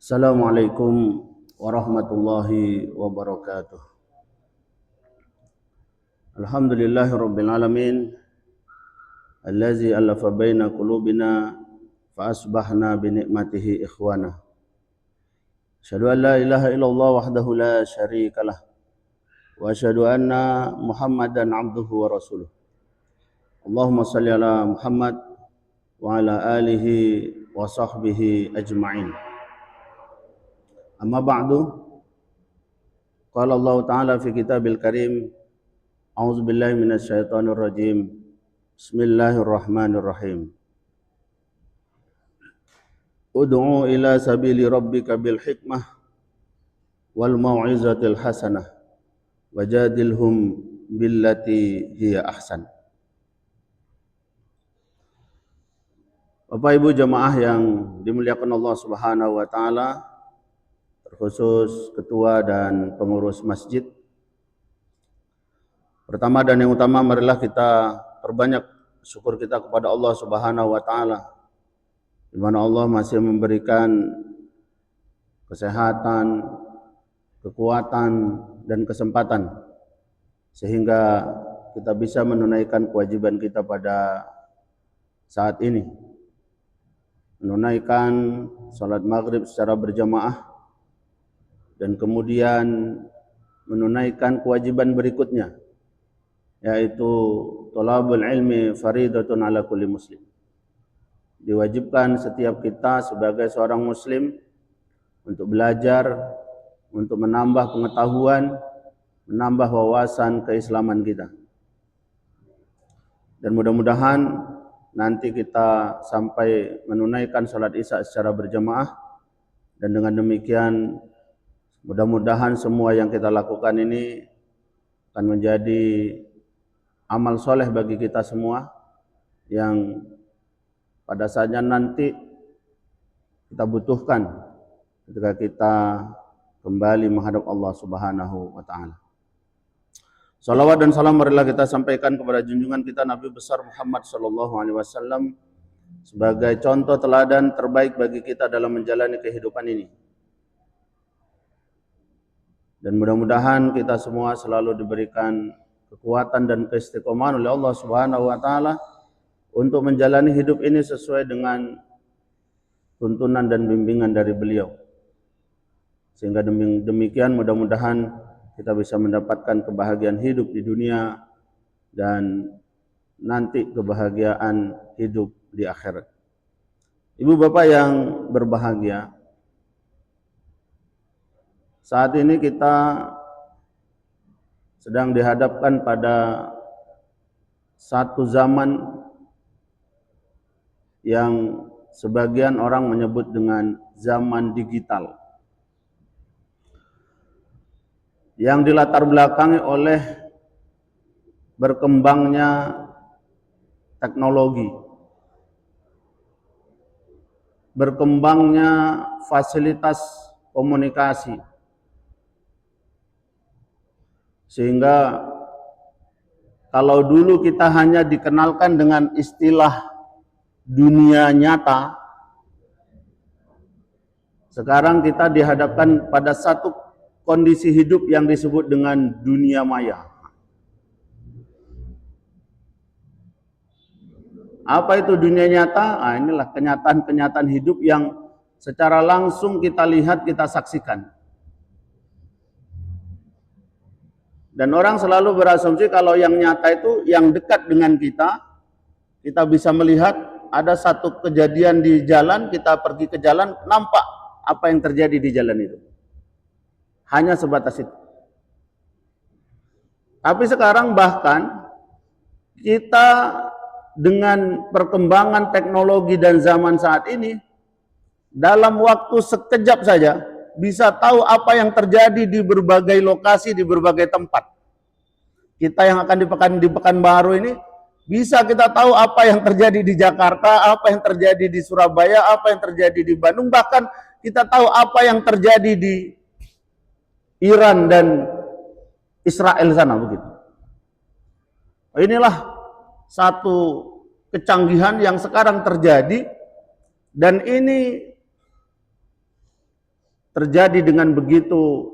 Assalamualaikum warahmatullahi wabarakatuh. Alhamdulillahi rabbil alamin allazi alafa baina qulubina fa asbahna bi ni'matihi ikhwana. Asyhadu an la ilaha illallah wahdahu la syarikalah wa asyhadu anna Muhammadan abduhu wa rasuluh. Allahumma shalli ala Muhammad wa ala alihi wa sahbihi ajma'in. Amma ba'du, qala Allah Ta'ala fi kitabil karim, a'udzu billahi minasyaitonir rajim, bismillahirrahmanirrahim. Ud'u ila sabili rabbika bil hikmah wal mau'izatil hasanah wajadilhum billati hiya ahsan. Bapak Ibu jamaah yang dimuliakan Allah Subhanahu wa taala, terkhusus ketua dan pengurus masjid. Pertama dan yang utama, marilah kita perbanyak syukur kita kepada Allah Subhanahu wa taala, di mana Allah masih memberikan kesehatan, kekuatan dan kesempatan sehingga kita bisa menunaikan kewajiban kita pada saat ini. Menunaikan salat maghrib secara berjamaah dan kemudian menunaikan kewajiban berikutnya, yaitu thalabul ilmi faridatun ala kulli muslim. Diwajibkan setiap kita sebagai seorang muslim untuk belajar, untuk menambah pengetahuan, menambah wawasan keislaman kita. Dan mudah-mudahan nanti kita sampai menunaikan salat Isya secara berjamaah, dan dengan demikian mudah-mudahan semua yang kita lakukan ini akan menjadi amal soleh bagi kita semua, yang pada saatnya nanti kita butuhkan ketika kita kembali menghadap Allah Subhanahu wa taala. Salawat dan salam marilah kita sampaikan kepada junjungan kita Nabi besar Muhammad sallallahu alaihi wasallam sebagai contoh teladan terbaik bagi kita dalam menjalani kehidupan ini. Dan mudah-mudahan kita semua selalu diberikan kekuatan dan keistiqomahan oleh Allah Subhanahu wa taala untuk menjalani hidup ini sesuai dengan tuntunan dan bimbingan dari beliau. Sehingga demikian mudah-mudahan kita bisa mendapatkan kebahagiaan hidup di dunia dan nanti kebahagiaan hidup di akhirat. Ibu bapak yang berbahagia, saat ini kita sedang dihadapkan pada satu zaman yang sebagian orang menyebut dengan zaman digital, yang dilatar belakangi oleh berkembangnya teknologi, berkembangnya fasilitas komunikasi, sehingga kalau dulu kita hanya dikenalkan dengan istilah dunia nyata, sekarang kita dihadapkan pada satu kondisi hidup yang disebut dengan dunia maya. Apa itu dunia nyata? Inilah kenyataan-kenyataan hidup yang secara langsung kita lihat, kita saksikan. Dan orang selalu berasumsi kalau yang nyata itu yang dekat dengan kita. Kita bisa melihat ada satu kejadian di jalan, kita pergi ke jalan, nampak apa yang terjadi di jalan itu. Hanya sebatas itu. Tapi sekarang bahkan kita dengan perkembangan teknologi dan zaman saat ini, dalam waktu sekejap saja bisa tahu apa yang terjadi di berbagai lokasi, di berbagai tempat. Kita yang akan di Pekanbaru ini, bisa kita tahu apa yang terjadi di Jakarta, apa yang terjadi di Surabaya, apa yang terjadi di Bandung, bahkan kita tahu apa yang terjadi di Iran dan Israel sana begitu. Inilah satu kecanggihan yang sekarang terjadi, dan ini terjadi dengan begitu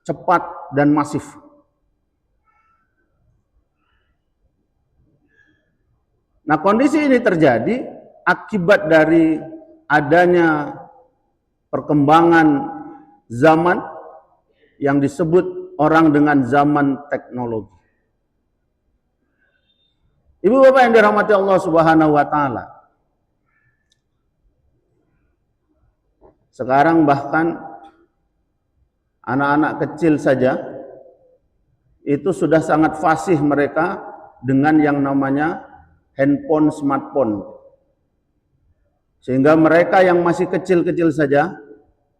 cepat dan masif. Nah, kondisi ini terjadi akibat dari adanya perkembangan zaman yang disebut orang dengan zaman teknologi. Ibu bapak yang dirahmati Allah Subhanahu wa taala. Sekarang bahkan anak-anak kecil saja itu sudah sangat fasih mereka dengan yang namanya handphone, smartphone. Sehingga mereka yang masih kecil-kecil saja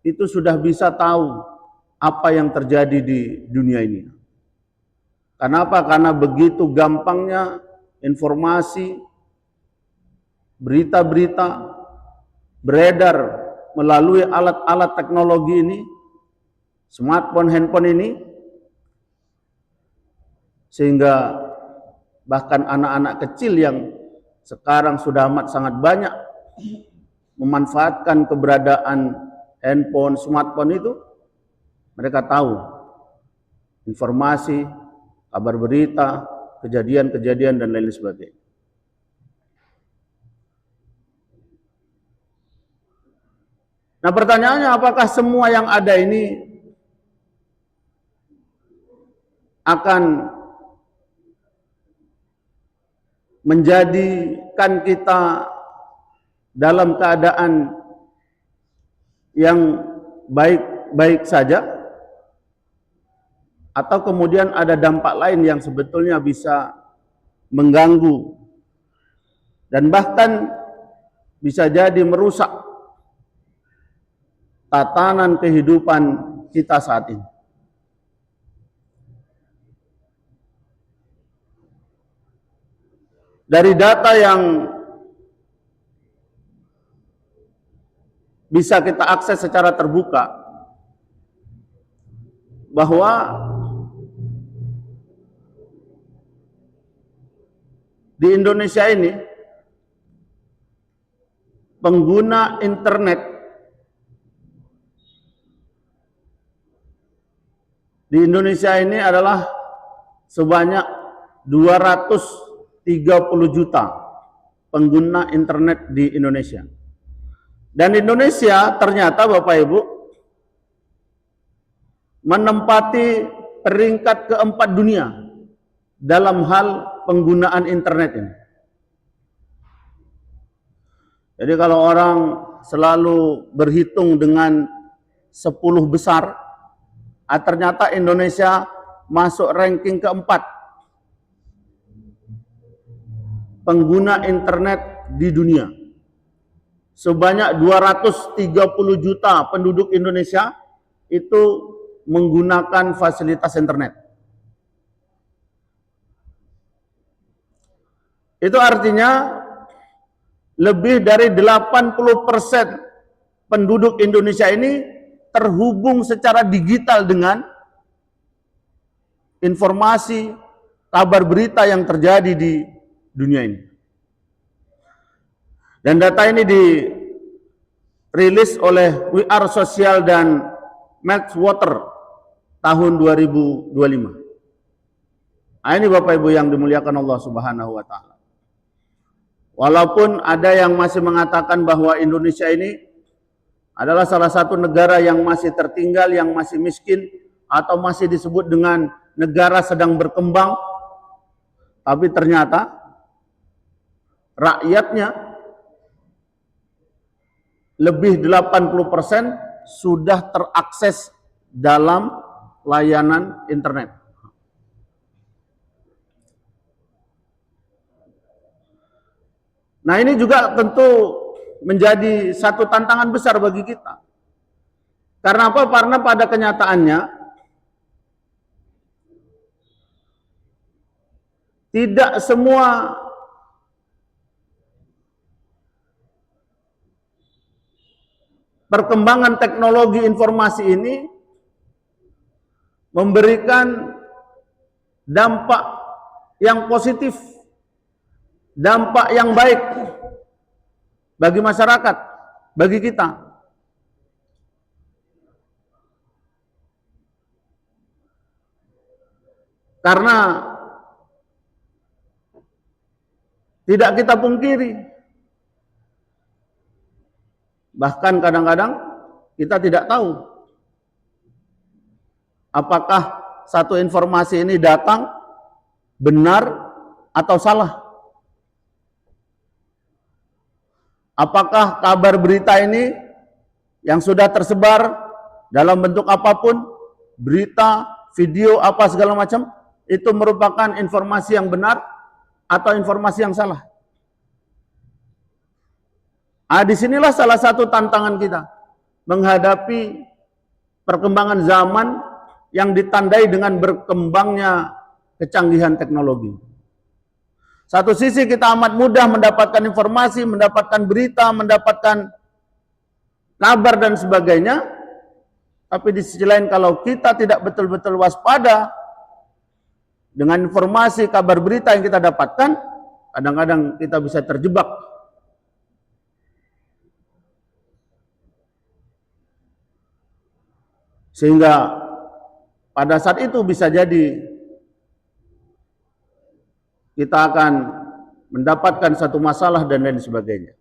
itu sudah bisa tahu apa yang terjadi di dunia ini. Kenapa? Karena begitu gampangnya informasi, berita-berita beredar melalui alat-alat teknologi ini, smartphone, handphone ini, sehingga bahkan anak-anak kecil yang sekarang sudah amat sangat banyak memanfaatkan keberadaan handphone, smartphone itu, mereka tahu informasi, kabar berita, kejadian-kejadian dan lain sebagainya. Nah, pertanyaannya, apakah semua yang ada ini akan menjadikan kita dalam keadaan yang baik-baik saja, atau kemudian ada dampak lain yang sebetulnya bisa mengganggu dan bahkan bisa jadi merusak tatanan kehidupan kita saat ini. Dari data yang bisa kita akses secara terbuka, bahwa di Indonesia ini pengguna internet di Indonesia ini adalah sebanyak 230 juta pengguna internet di Indonesia. Dan Indonesia ternyata Bapak Ibu menempati peringkat keempat dunia dalam hal penggunaan internet ini. Jadi kalau orang selalu berhitung dengan 10 besar, ternyata Indonesia masuk ranking keempat pengguna internet di dunia. Sebanyak 230 juta penduduk Indonesia itu menggunakan fasilitas internet. Itu artinya lebih dari 80% penduduk Indonesia ini terhubung secara digital dengan informasi, kabar berita yang terjadi di dunia ini. Dan data ini dirilis oleh We Are Social dan Matchwater tahun 2025. Nah, ini Bapak Ibu yang dimuliakan Allah Subhanahu wa taala. Walaupun ada yang masih mengatakan bahwa Indonesia ini adalah salah satu negara yang masih tertinggal, yang masih miskin, atau masih disebut dengan negara sedang berkembang, tapi ternyata rakyatnya lebih 80% sudah terakses dalam layanan internet. Nah, ini juga tentu menjadi satu tantangan besar bagi kita. Karena apa? Karena pada kenyataannya tidak semua perkembangan teknologi informasi ini memberikan dampak yang positif, dampak yang baik bagi masyarakat, bagi kita. Karena tidak kita pungkiri, bahkan kadang-kadang kita tidak tahu apakah satu informasi ini datang benar atau salah. Apakah kabar berita ini yang sudah tersebar dalam bentuk apapun, berita, video, apa segala macam, itu merupakan informasi yang benar atau informasi yang salah. Disinilah salah satu tantangan kita menghadapi perkembangan zaman yang ditandai dengan berkembangnya kecanggihan teknologi. Satu sisi kita amat mudah mendapatkan informasi, mendapatkan berita, mendapatkan kabar dan sebagainya. Tapi di sisi lain kalau kita tidak betul-betul waspada dengan informasi, kabar berita yang kita dapatkan, kadang-kadang kita bisa terjebak. Sehingga pada saat itu bisa jadi kita akan mendapatkan satu masalah dan lain sebagainya.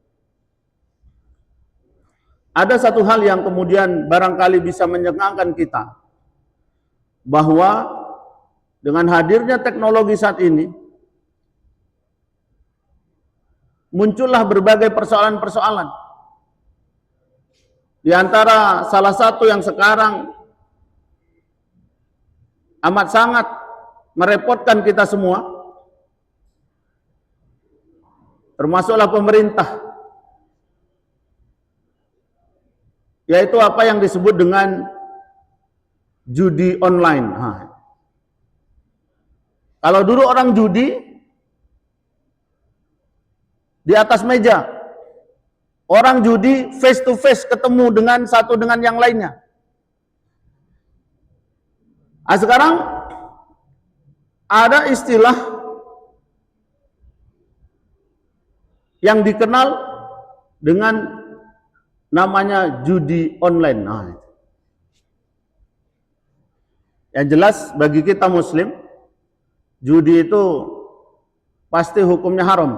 Ada satu hal yang kemudian barangkali bisa menyengangkan kita, bahwa dengan hadirnya teknologi saat ini, muncullah berbagai persoalan-persoalan. Di antara salah satu yang sekarang amat sangat merepotkan kita semua, termasuklah pemerintah, yaitu apa yang disebut dengan judi online. Kalau dulu orang judi di atas meja, orang judi face to face, ketemu dengan satu dengan yang lainnya. Sekarang ada istilah yang dikenal dengan namanya judi online. Yang jelas bagi kita Muslim, judi itu pasti hukumnya haram,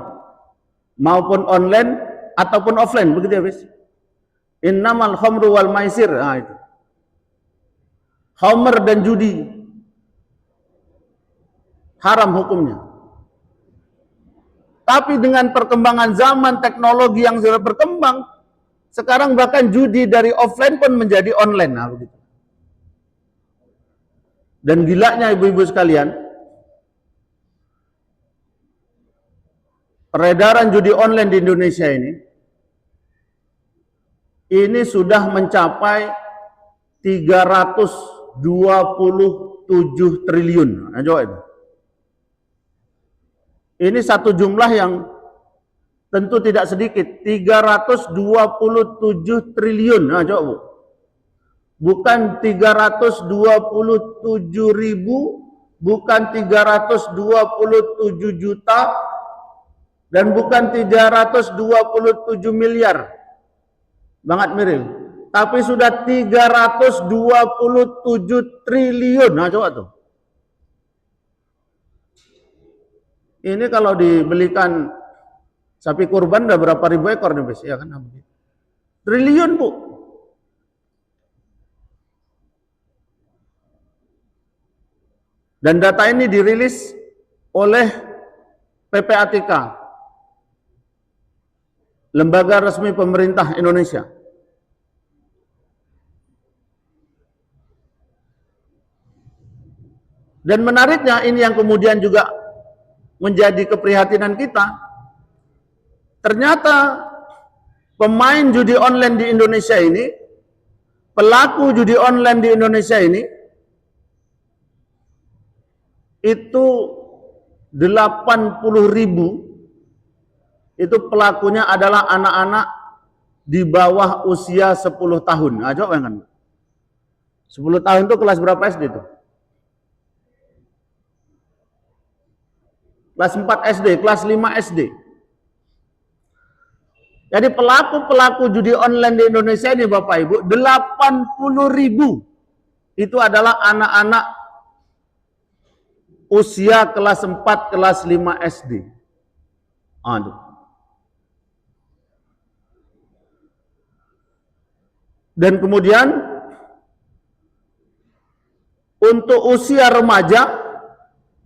maupun online ataupun offline, begitu ya, bis? Innamal khamru wal maisir. Itu khamr dan judi haram hukumnya. Tapi dengan perkembangan zaman, teknologi yang sudah berkembang, sekarang bahkan judi dari offline pun menjadi online. Begitu. Dan gilanya ibu-ibu sekalian, peredaran judi online di Indonesia ini sudah mencapai 327 triliun. Coba itu. Ini satu jumlah yang tentu tidak sedikit, 327 triliun. Coba Bu. Bukan 327 ribu, bukan 327 juta, dan bukan 327 miliar. Banget mirip. Tapi sudah 327 triliun. Coba tuh. Ini kalau dibelikan sapi kurban udah berapa ribu ekor nih, Bes? Ya kan? Triliun, Bu. Dan data ini dirilis oleh PPATK, lembaga resmi pemerintah Indonesia. Dan menariknya, ini yang kemudian juga menjadi keprihatinan kita, ternyata pemain judi online di Indonesia ini, pelaku judi online di Indonesia ini, itu 80.000 itu pelakunya adalah anak-anak di bawah usia 10 tahun. Coba bayangkan. 10 tahun itu kelas berapa SD itu? Kelas 4 SD, kelas 5 SD. Jadi pelaku-pelaku judi online di Indonesia ini Bapak Ibu, 80.000 itu adalah anak-anak usia kelas 4, kelas 5 SD. Aduh. Dan kemudian untuk usia remaja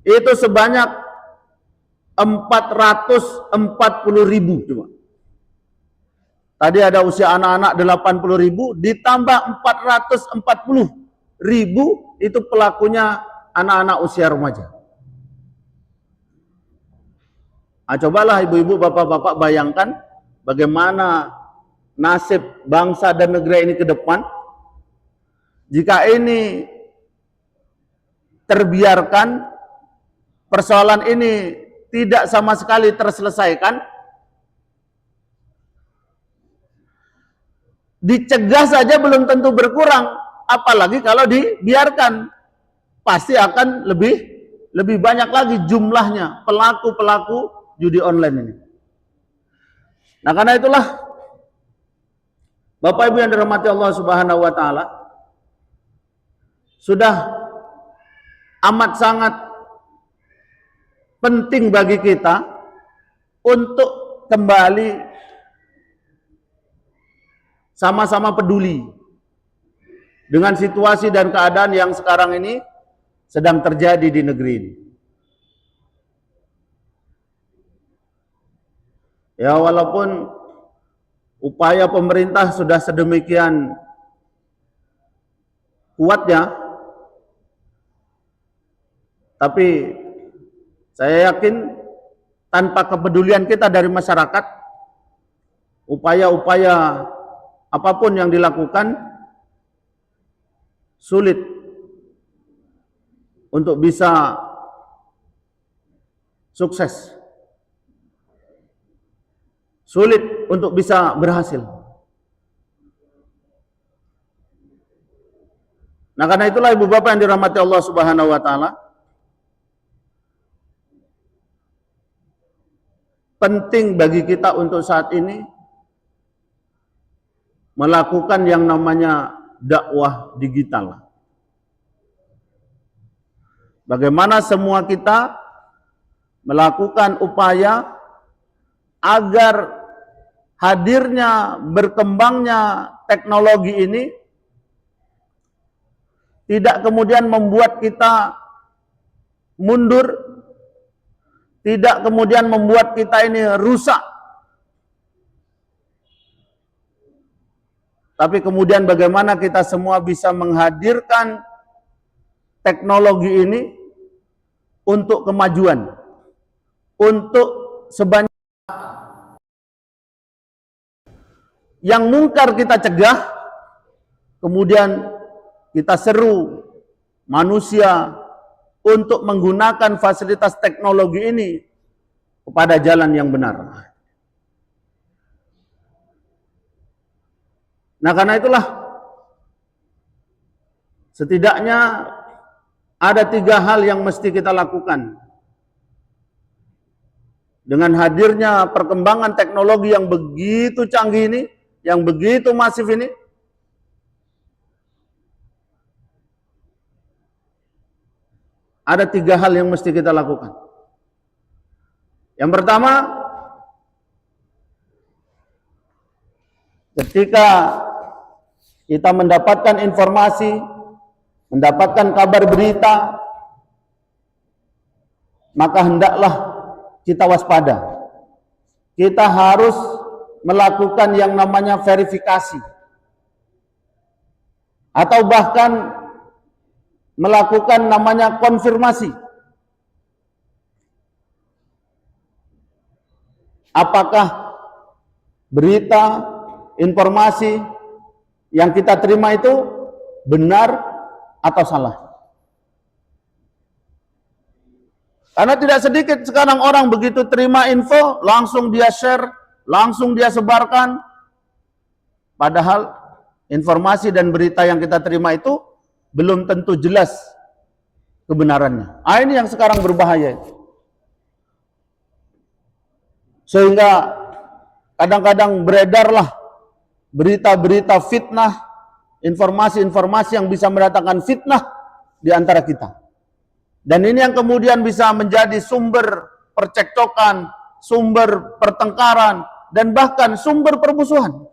itu sebanyak 440.000 cuma. Tadi ada usia anak-anak 80.000 ditambah 440.000 itu pelakunya anak-anak usia remaja. Nah, cobalah ibu-ibu, bapak-bapak bayangkan bagaimana nasib bangsa dan negara ini ke depan jika ini terbiarkan, persoalan ini tidak sama sekali terselesaikan, dicegah saja belum tentu berkurang, apalagi kalau dibiarkan, pasti akan lebih banyak lagi jumlahnya pelaku-pelaku judi online ini. Nah, karena itulah Bapak Ibu yang dirahmati Allah Subhanahu wa taala, sudah amat sangat penting bagi kita untuk kembali sama-sama peduli dengan situasi dan keadaan yang sekarang ini sedang terjadi di negeri ini. Ya, walaupun upaya pemerintah sudah sedemikian kuatnya, tapi saya yakin tanpa kepedulian kita dari masyarakat, upaya-upaya apapun yang dilakukan sulit untuk bisa sukses, sulit untuk bisa berhasil. Nah, karena itulah ibu bapak yang dirahmati Allah Subhanahu wa taala, penting bagi kita untuk saat ini melakukan yang namanya dakwah digital. Bagaimana semua kita melakukan upaya agar hadirnya, berkembangnya teknologi ini tidak kemudian membuat kita mundur, tidak kemudian membuat kita ini rusak, tapi kemudian bagaimana kita semua bisa menghadirkan teknologi ini untuk kemajuan, untuk sebanyak yang mungkar kita cegah, kemudian kita seru manusia untuk menggunakan fasilitas teknologi ini kepada jalan yang benar. Nah, karena itulah setidaknya ada 3 hal yang mesti kita lakukan. Dengan hadirnya perkembangan teknologi yang begitu canggih ini, yang begitu masif ini, ada 3 hal yang mesti kita lakukan. Yang pertama, ketika kita mendapatkan informasi, mendapatkan kabar berita, maka hendaklah kita waspada. Kita harus melakukan yang namanya verifikasi, atau bahkan melakukan namanya konfirmasi. Apakah berita, informasi yang kita terima itu benar atau salah? Karena tidak sedikit sekarang orang begitu terima info, langsung dia share, langsung dia sebarkan. Padahal informasi dan berita yang kita terima itu belum tentu jelas kebenarannya. Ini yang sekarang berbahaya. Sehingga kadang-kadang beredarlah berita-berita fitnah, informasi-informasi yang bisa mendatangkan fitnah di antara kita. Dan ini yang kemudian bisa menjadi sumber percekcokan, sumber pertengkaran, dan bahkan sumber permusuhan.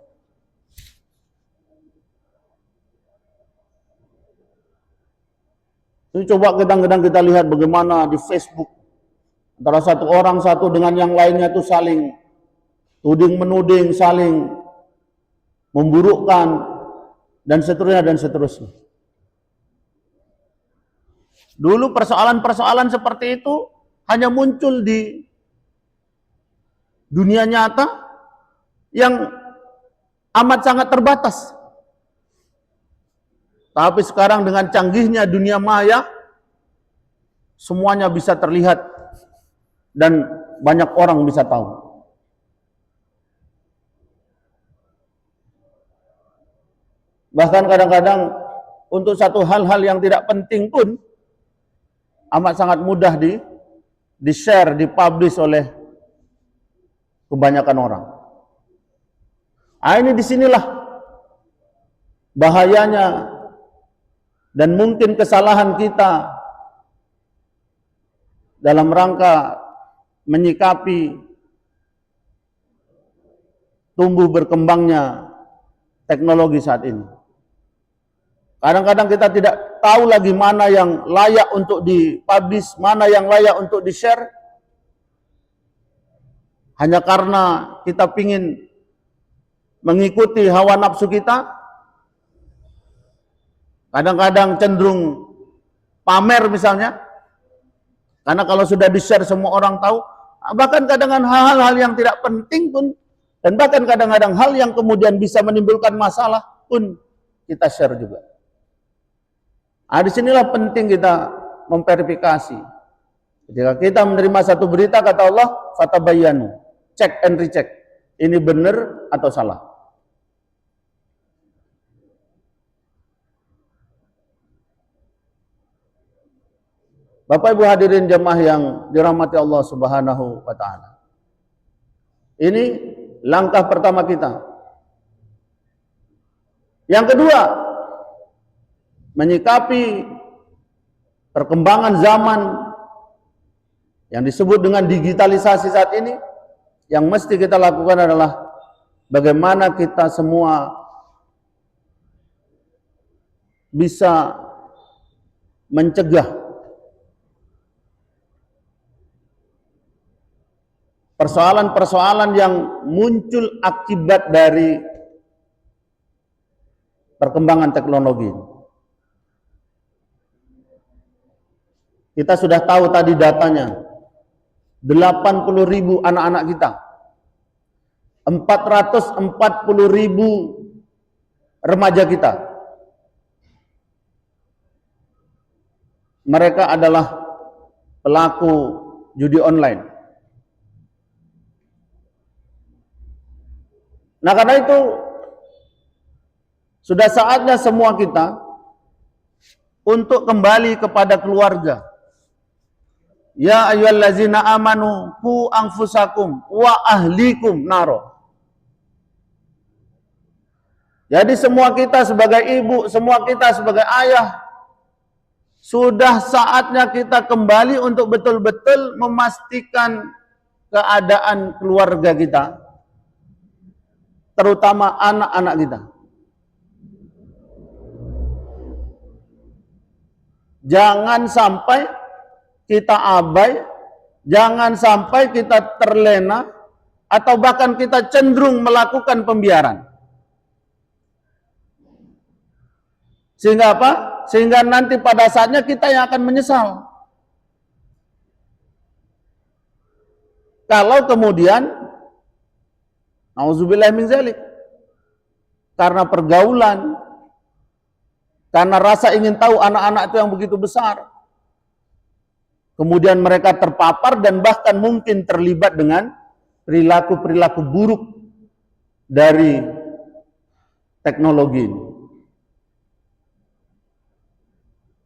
Ini coba kadang-kadang kita lihat bagaimana di Facebook antara satu orang satu dengan yang lainnya itu saling tuding-menuding, saling memburukkan, dan seterusnya dan seterusnya. Dulu persoalan-persoalan seperti itu hanya muncul di dunia nyata yang amat sangat terbatas. Tapi sekarang dengan canggihnya dunia maya, semuanya bisa terlihat dan banyak orang bisa tahu. Bahkan kadang-kadang untuk satu hal-hal yang tidak penting pun amat sangat mudah di-share, dipublish oleh kebanyakan orang. Ini disinilah bahayanya dan mungkin kesalahan kita dalam rangka menyikapi tumbuh berkembangnya teknologi saat ini. Kadang-kadang kita tidak tahu lagi mana yang layak untuk dipublish, mana yang layak untuk di-share. Hanya karena kita ingin mengikuti hawa nafsu kita. Kadang-kadang cenderung pamer misalnya. Karena kalau sudah di-share semua orang tahu. Bahkan kadang-kadang hal-hal yang tidak penting pun, dan bahkan kadang-kadang hal yang kemudian bisa menimbulkan masalah pun kita share juga. Disinilah penting kita memverifikasi. Ketika kita menerima satu berita, kata Allah, fatabayyanu, check and recheck. Ini benar atau salah. Bapak Ibu hadirin jemaah yang dirahmati Allah Subhanahu wa taala. Ini langkah pertama kita. Yang kedua, menyikapi perkembangan zaman yang disebut dengan digitalisasi saat ini, yang mesti kita lakukan adalah bagaimana kita semua bisa mencegah persoalan-persoalan yang muncul akibat dari perkembangan teknologi. Kita sudah tahu tadi datanya, 80.000 anak-anak kita, 440.000 remaja kita. Mereka adalah pelaku judi online. Nah, karena itu sudah saatnya semua kita untuk kembali kepada keluarga. Ya ayyuhallazina amanu qu anfusakum wa ahlikum naro. Jadi semua kita sebagai ibu, semua kita sebagai ayah, sudah saatnya kita kembali untuk betul-betul memastikan keadaan keluarga kita, terutama anak-anak kita. Jangan sampai kita abai, jangan sampai kita terlena, atau bahkan kita cenderung melakukan pembiaran. Sehingga apa? Sehingga nanti pada saatnya kita yang akan menyesal. Kalau kemudian auzubillahi min dzalik, karena pergaulan, karena rasa ingin tahu anak-anak itu yang begitu besar, kemudian mereka terpapar dan bahkan mungkin terlibat dengan perilaku-perilaku buruk dari teknologi ini.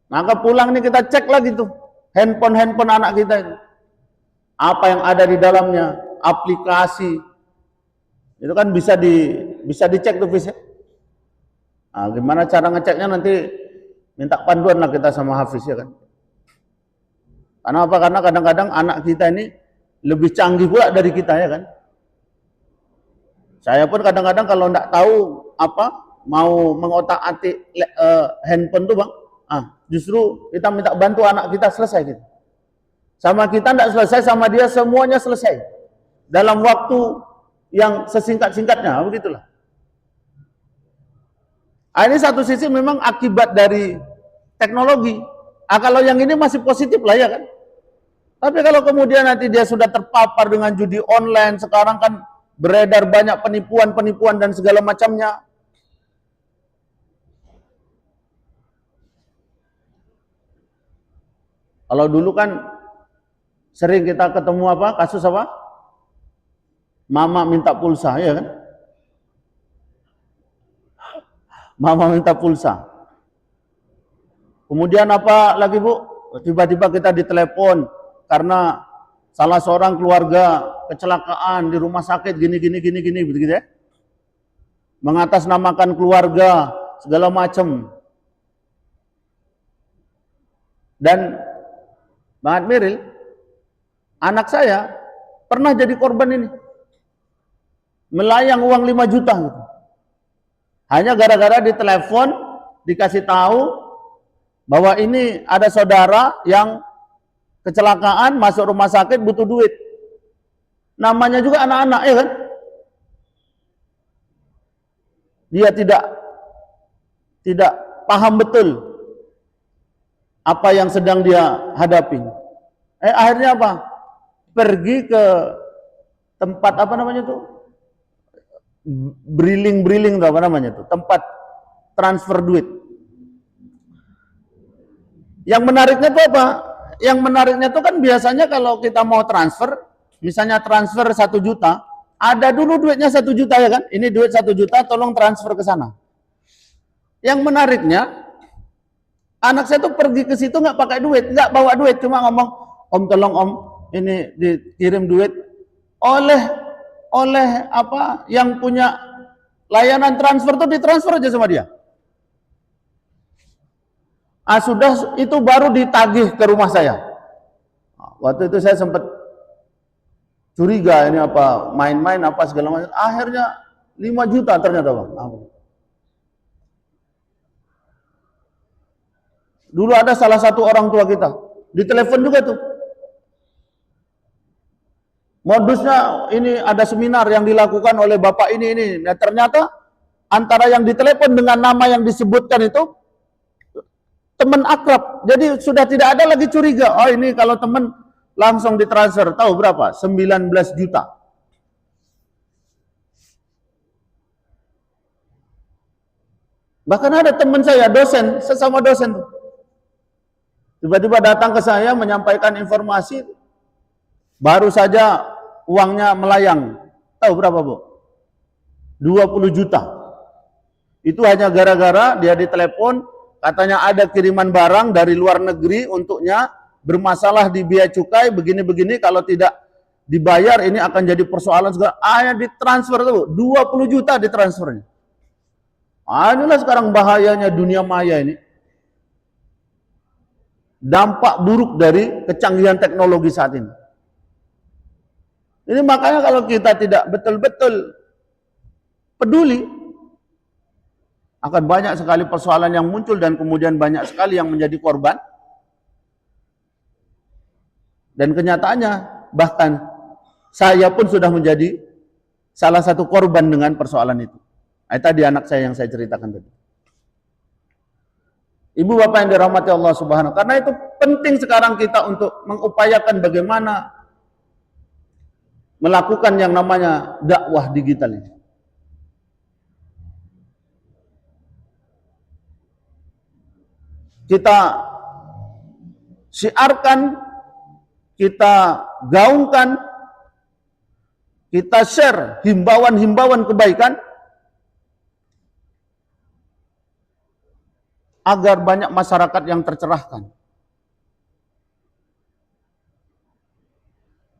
Maka pulang nih kita cek lagi tuh handphone anak kita itu. Apa yang ada di dalamnya, aplikasi. Itu kan bisa dicek tuh Hafiz ya. Gimana cara ngeceknya nanti minta panduan lah kita sama Hafiz ya kan. Karena apa? Karena kadang-kadang anak kita ini lebih canggih pula dari kita, ya kan? Saya pun kadang-kadang kalau enggak tahu apa, mau mengotak-atik handphone tuh, Bang, justru kita minta bantu anak kita, selesai gitu. Sama kita enggak selesai, sama dia semuanya selesai. Dalam waktu yang sesingkat-singkatnya, begitulah. Ini satu sisi memang akibat dari teknologi. Kalau yang ini masih positif lah, ya kan? Tapi kalau kemudian nanti dia sudah terpapar dengan judi online, sekarang kan beredar banyak penipuan-penipuan dan segala macamnya. Kalau dulu kan sering kita ketemu apa? Kasus apa? Mama minta pulsa, ya kan? Mama minta pulsa. Kemudian apa lagi, Bu? Tiba-tiba kita ditelepon karena salah seorang keluarga kecelakaan di rumah sakit gini begitu ya. Mengatasnamakan keluarga segala macam. Dan Bang Admiril, anak saya pernah jadi korban ini. Melayang uang 5 juta gitu. Hanya gara-gara ditelepon, dikasih tahu bahwa ini ada saudara yang kecelakaan, masuk rumah sakit, butuh duit. Namanya juga anak-anak, ya kan? Dia tidak paham betul apa yang sedang dia hadapi. Akhirnya apa? Pergi ke tempat apa namanya tuh? Briling tuh apa namanya tuh? Tempat transfer duit. Yang menariknya tuh apa? Yang menariknya tuh kan biasanya kalau kita mau transfer, misalnya transfer 1 juta, ada dulu duitnya 1 juta, ya kan? Ini duit 1 juta, tolong transfer ke sana. Yang menariknya, anak saya tuh pergi ke situ nggak pakai duit, nggak bawa duit, cuma ngomong, Om tolong Om, ini dikirim duit oleh apa yang punya layanan transfer tuh, ditransfer aja sama dia. Sudah itu baru ditagih ke rumah saya. Waktu itu saya sempat curiga ini apa main-main apa segala macam. Akhirnya 5 juta ternyata, Bang. Dulu ada salah satu orang tua kita, ditelepon juga tuh. Modusnya ini ada seminar yang dilakukan oleh bapak ini. Nah, ternyata antara yang ditelepon dengan nama yang disebutkan itu teman akrab. Jadi sudah tidak ada lagi curiga. Oh, ini kalau teman langsung ditransfer. Tahu berapa? 19 juta. Bahkan ada teman saya, dosen, sesama dosen. Tiba-tiba datang ke saya menyampaikan informasi. Baru saja uangnya melayang. Tahu berapa, Bu? 20 juta. Itu hanya gara-gara dia ditelepon, katanya ada kiriman barang dari luar negeri untuknya, bermasalah di biaya cukai, begini-begini, kalau tidak dibayar ini akan jadi persoalan segala. Ditransfer tuh, 20 juta ditransfernya. Inilah sekarang bahayanya dunia maya ini. Dampak buruk dari kecanggihan teknologi saat ini. Ini makanya kalau kita tidak betul-betul peduli, akan banyak sekali persoalan yang muncul dan kemudian banyak sekali yang menjadi korban. Dan kenyataannya bahkan saya pun sudah menjadi salah satu korban dengan persoalan itu. Tadi anak saya yang saya ceritakan tadi. Ibu bapak yang dirahmati Allah Subhanahu, karena itu penting sekarang kita untuk mengupayakan bagaimana melakukan yang namanya dakwah digital ini. Kita syiarkan, kita gaungkan, kita share himbauan-himbauan kebaikan agar banyak masyarakat yang tercerahkan.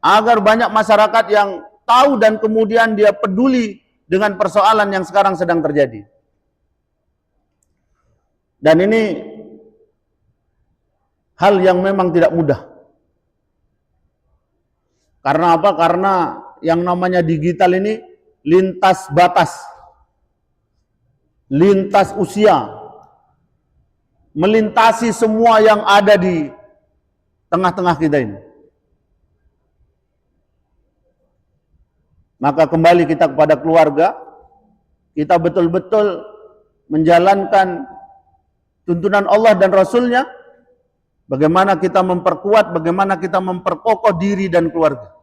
Agar banyak masyarakat yang tahu dan kemudian dia peduli dengan persoalan yang sekarang sedang terjadi. Dan ini hal yang memang tidak mudah. Karena apa? Karena yang namanya digital ini lintas batas, lintas usia, melintasi semua yang ada di tengah-tengah kita ini. Maka kembali kita kepada keluarga, kita betul-betul menjalankan tuntunan Allah dan Rasul-Nya, bagaimana kita memperkuat, bagaimana kita memperkokoh diri dan keluarga.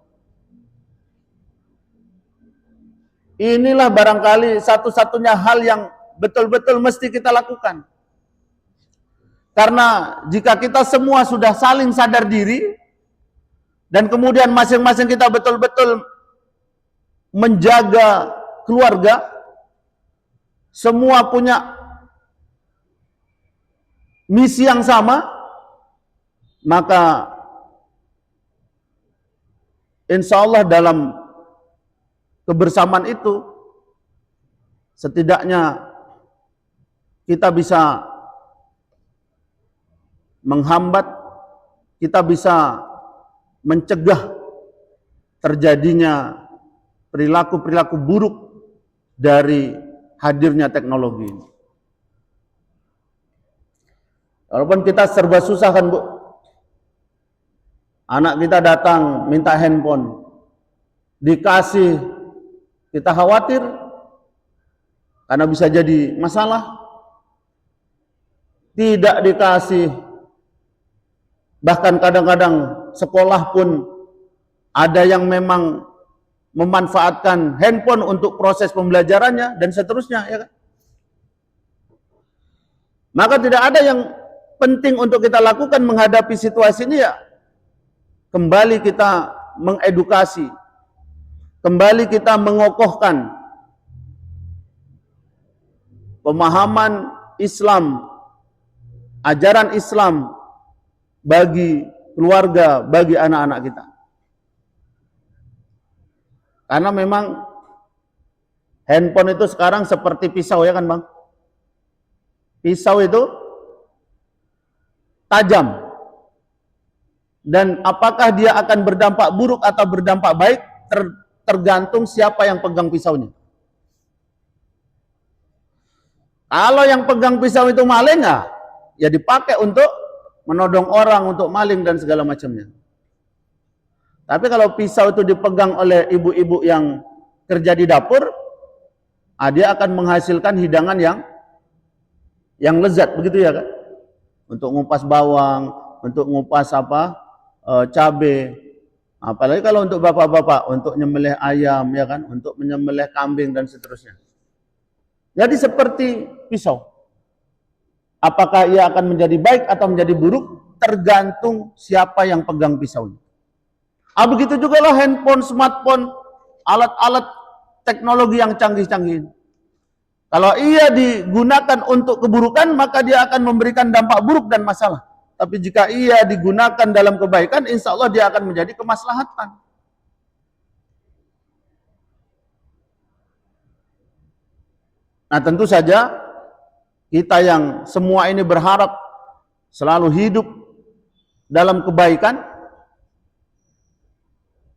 Inilah barangkali satu-satunya hal yang betul-betul mesti kita lakukan. Karena jika kita semua sudah saling sadar diri, dan kemudian masing-masing kita betul-betul menjaga keluarga, semua punya misi yang sama, maka insya Allah dalam kebersamaan itu setidaknya kita bisa menghambat, kita bisa mencegah terjadinya perilaku-perilaku buruk dari hadirnya teknologi ini. Walaupun kita serba susah kan Bu, anak kita datang minta handphone, dikasih, kita khawatir karena bisa jadi masalah. Tidak dikasih, bahkan kadang-kadang sekolah pun ada yang memang memanfaatkan handphone untuk proses pembelajarannya dan seterusnya, ya kan? Maka tidak ada yang penting untuk kita lakukan menghadapi situasi ini, ya kembali kita mengedukasi, kembali kita mengokohkan pemahaman Islam, ajaran Islam bagi keluarga, bagi anak-anak kita. Karena memang handphone itu sekarang seperti pisau, ya kan Bang? Pisau itu tajam. Dan apakah dia akan berdampak buruk atau berdampak baik tergantung siapa yang pegang pisaunya. Kalau yang pegang pisau itu maling, ya dipakai untuk menodong orang, untuk maling dan segala macamnya. Tapi kalau pisau itu dipegang oleh ibu-ibu yang kerja di dapur, dia akan menghasilkan hidangan yang lezat, begitu ya kan? Untuk ngupas bawang, untuk ngupas cabai. Apalagi kalau untuk bapak-bapak, untuk nyembelih ayam, ya kan? Untuk menyembelih kambing dan seterusnya. Jadi seperti pisau. Apakah ia akan menjadi baik atau menjadi buruk, tergantung siapa yang pegang pisaunya. Begitu juga lah handphone, smartphone, alat-alat teknologi yang canggih-canggih. Kalau ia digunakan untuk keburukan, maka dia akan memberikan dampak buruk dan masalah. Tapi jika ia digunakan dalam kebaikan, insya Allah dia akan menjadi kemaslahatan. Nah tentu saja, kita yang semua ini berharap selalu hidup dalam kebaikan,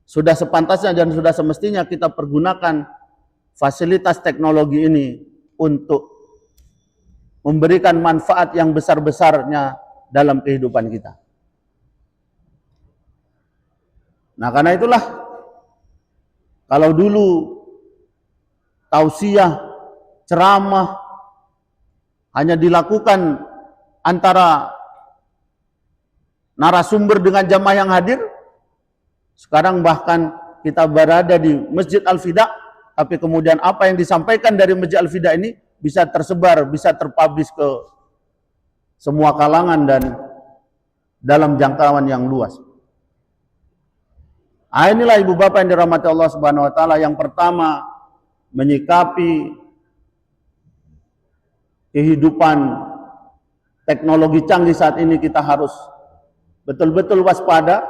sudah sepantasnya dan sudah semestinya kita pergunakan fasilitas teknologi ini untuk memberikan manfaat yang besar-besarnya dalam kehidupan kita. Nah karena itulah, kalau dulu tausiah, ceramah hanya dilakukan antara narasumber dengan jamaah yang hadir, sekarang bahkan kita berada di Masjid Al-Fida, tapi kemudian apa yang disampaikan dari Masjid Al-Fida ini bisa tersebar, bisa terpublish ke semua kalangan dan dalam jangkauan yang luas. Inilah ibu bapak yang dirahmati Allah Subhanahu wa taala, yang pertama menyikapi kehidupan teknologi canggih saat ini, kita harus betul-betul waspada.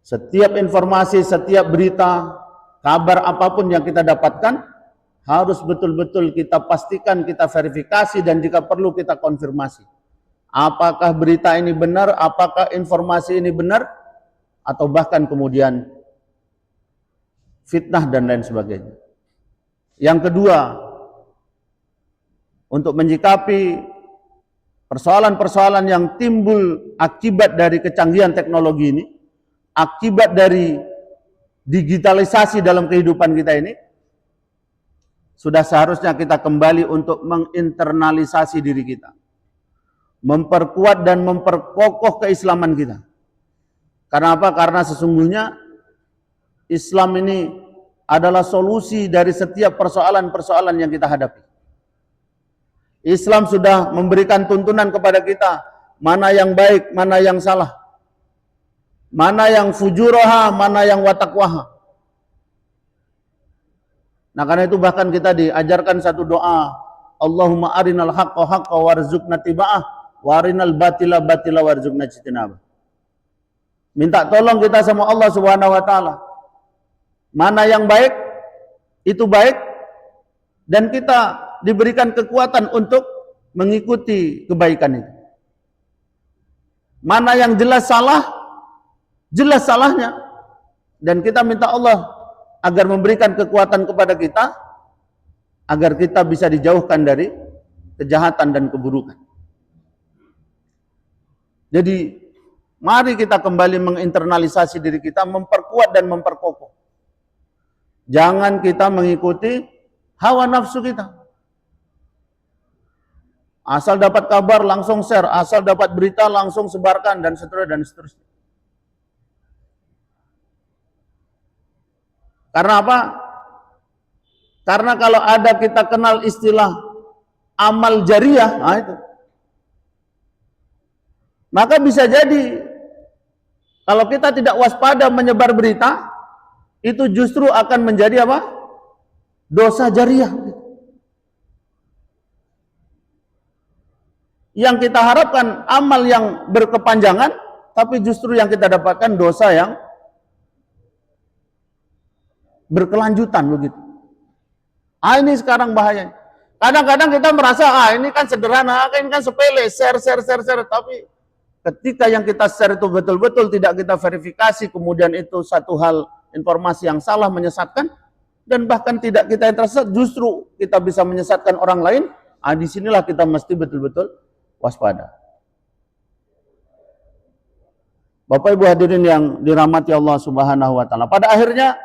Setiap informasi, setiap berita, kabar apapun yang kita dapatkan, harus betul-betul kita pastikan, kita verifikasi, dan jika perlu kita konfirmasi. Apakah berita ini benar, apakah informasi ini benar, atau bahkan kemudian fitnah dan lain sebagainya. Yang kedua, untuk menyikapi persoalan-persoalan yang timbul akibat dari kecanggihan teknologi ini, akibat dari digitalisasi dalam kehidupan kita ini, sudah seharusnya kita kembali untuk menginternalisasi diri kita, memperkuat dan memperkokoh keislaman kita. Karena apa? Karena sesungguhnya Islam ini adalah solusi dari setiap persoalan-persoalan yang kita hadapi. Islam sudah memberikan tuntunan kepada kita, mana yang baik, mana yang salah, mana yang fujuraha, mana yang watakwaha. Nah, karena itu bahkan kita diajarkan satu doa, Allahumma arinal haqqa haqqa warzuqna tiba'ah, warinal batila batila warzuqna jitinabah. Minta tolong kita sama Allah Subhanahu wa taala. Mana yang baik itu baik, dan kita diberikan kekuatan untuk mengikuti kebaikan itu. Mana yang jelas salah, jelas salahnya, dan kita minta Allah agar memberikan kekuatan kepada kita agar kita bisa dijauhkan dari kejahatan dan keburukan. Jadi mari kita kembali menginternalisasi diri kita, memperkuat dan memperkokoh. Jangan kita mengikuti hawa nafsu kita. Asal dapat kabar langsung share, asal dapat berita langsung sebarkan, dan seterusnya dan seterusnya. Karena apa? Karena kalau ada kita kenal istilah amal jariah, nah itu, maka bisa jadi kalau kita tidak waspada menyebar berita, itu justru akan menjadi apa? Dosa jariah. Yang kita harapkan amal yang berkepanjangan, tapi justru yang kita dapatkan dosa yang berkelanjutan begitu. Ini sekarang bahaya. Kadang-kadang kita merasa, ini kan sederhana, ini kan sepele, share. Tapi ketika yang kita share itu betul-betul tidak kita verifikasi, kemudian itu satu hal informasi yang salah, menyesatkan, dan bahkan tidak kita tersesat, justru kita bisa menyesatkan orang lain. Disinilah kita mesti betul-betul waspada. Bapak Ibu hadirin yang dirahmati Allah Subhanahu wa taala. Pada akhirnya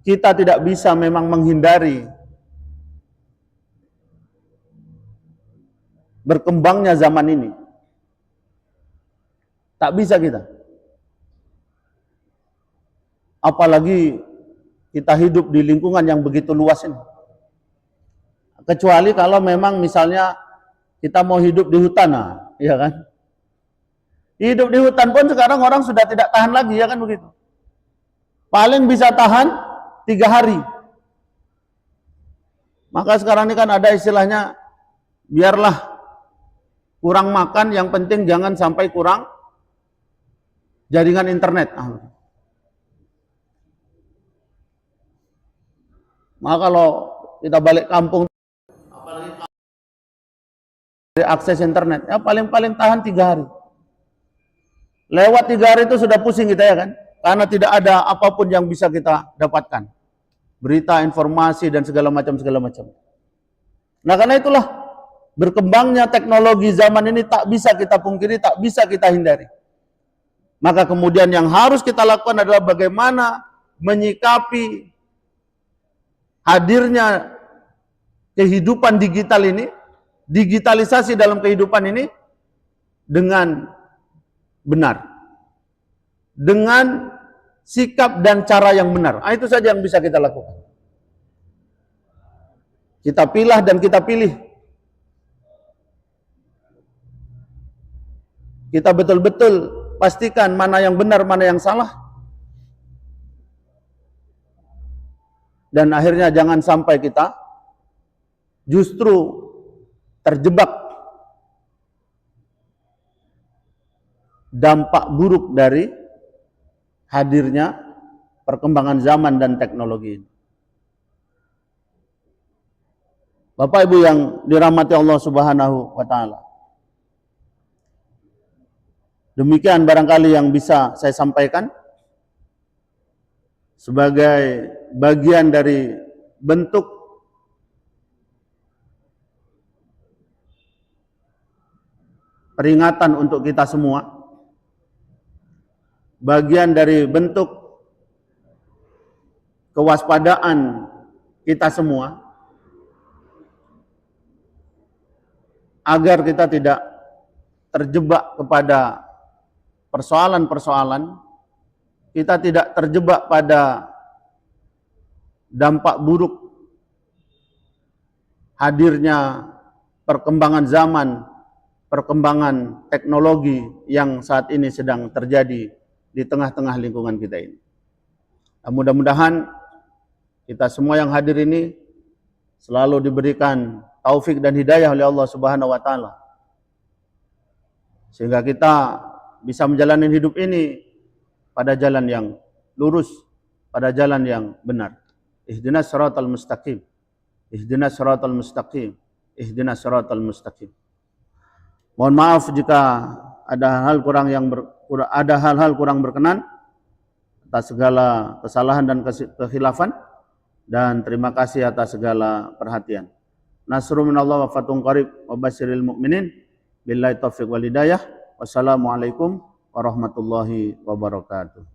kita tidak bisa memang menghindari berkembangnya zaman ini. Tak bisa kita. Apalagi kita hidup di lingkungan yang begitu luas ini. Kecuali kalau memang misalnya kita mau hidup di hutan, ya kan? Hidup di hutan pun sekarang orang sudah tidak tahan lagi, ya kan begitu? Paling bisa tahan 3 hari. Maka sekarang ini kan ada istilahnya, biarlah kurang makan, yang penting jangan sampai kurang jaringan internet. Maka kalau kita balik kampung, dari akses internet, ya paling-paling tahan 3 hari. Lewat 3 hari itu sudah pusing kita, ya kan? Karena tidak ada apapun yang bisa kita dapatkan. Berita, informasi, dan segala macam. Nah, karena itulah berkembangnya teknologi zaman ini tak bisa kita pungkiri, tak bisa kita hindari. Maka kemudian yang harus kita lakukan adalah bagaimana menyikapi hadirnya kehidupan digital ini, digitalisasi dalam kehidupan ini dengan benar, dengan sikap dan cara yang benar. Itu saja yang bisa kita lakukan. Kita pilah dan kita pilih. Kita betul-betul pastikan mana yang benar, mana yang salah. Dan akhirnya jangan sampai kita justru terjebak dampak buruk dari hadirnya perkembangan zaman dan teknologi ini. Bapak Ibu yang dirahmati Allah Subhanahu wa taala. Demikian barangkali yang bisa saya sampaikan sebagai bagian dari bentuk peringatan untuk kita semua, bagian dari bentuk kewaspadaan kita semua, agar kita tidak terjebak kepada persoalan-persoalan, kita tidak terjebak pada dampak buruk hadirnya perkembangan zaman, perkembangan teknologi yang saat ini sedang terjadi di tengah-tengah lingkungan kita ini. Mudah-mudahan kita semua yang hadir ini selalu diberikan taufik dan hidayah oleh Allah Subhanahu wa taala, sehingga kita bisa menjalani hidup ini pada jalan yang lurus, pada jalan yang benar. Ihdinas siratal mustaqim. Ihdinas siratal mustaqim. Ihdinas siratal mustaqim. Mohon maaf jika ada hal-hal kurang berkenan atas segala kesalahan dan kekhilafan, dan terima kasih atas segala perhatian. Nasrun minallah wa fathun qarib wa basyiril mu'minin. Billahi taufiq wal hidayah. Wassalamualaikum warahmatullahi wabarakatuh.